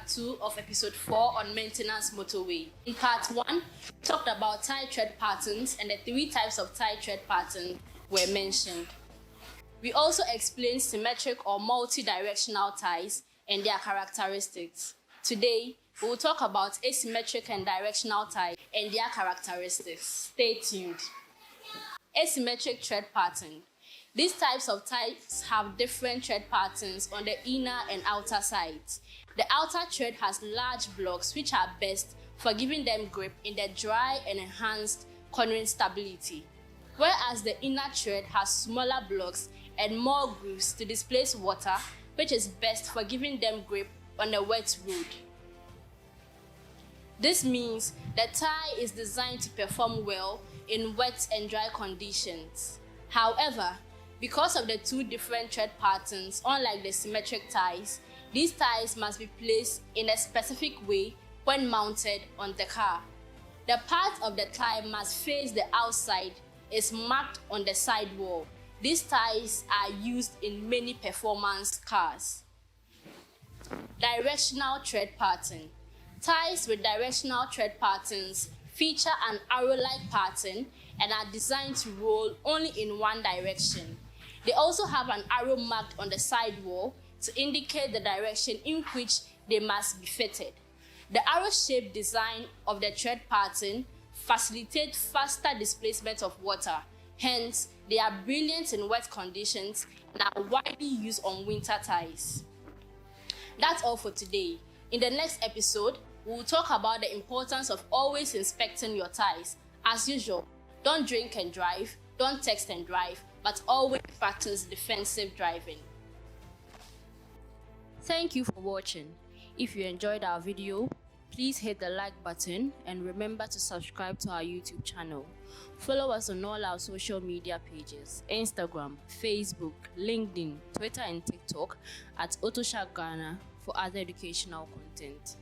part 2 of episode 4 on maintenance motorway. In part 1, we talked about tie tread patterns and the 3 types of tie tread patterns were mentioned. We also explained symmetric or multi-directional ties and their characteristics. Today, we will talk about asymmetric and directional ties and their characteristics. Stay tuned. Asymmetric tread pattern. These types of ties have different tread patterns on the inner and outer sides. The outer tread has large blocks which are best for giving them grip in the dry and enhanced cornering stability, whereas the inner tread has smaller blocks and more grooves to displace water, which is best for giving them grip on a wet road. This means the tie is designed to perform well in wet and dry conditions. However, because of the 2 different tread patterns, unlike the symmetric ties, these ties must be placed in a specific way when mounted on the car. The part of the tie must face the outside is marked on the sidewall. These ties are used in many performance cars. Directional tread pattern. Ties with directional tread patterns feature an arrow-like pattern and are designed to roll only in one direction. They also have an arrow marked on the sidewall to indicate the direction in which they must be fitted. The arrow-shaped design of the tread pattern facilitates faster displacement of water. Hence, they are brilliant in wet conditions and are widely used on winter ties. That's all for today. In the next episode, we will talk about the importance of always inspecting your ties. As usual, don't drink and drive, don't text and drive, but always practice defensive driving. Thank you for watching. If you enjoyed our video, please hit the like button and remember to subscribe to our YouTube channel. Follow us on all our social media pages: Instagram, Facebook, LinkedIn, Twitter and TikTok at Autoshag Ghana for other educational content.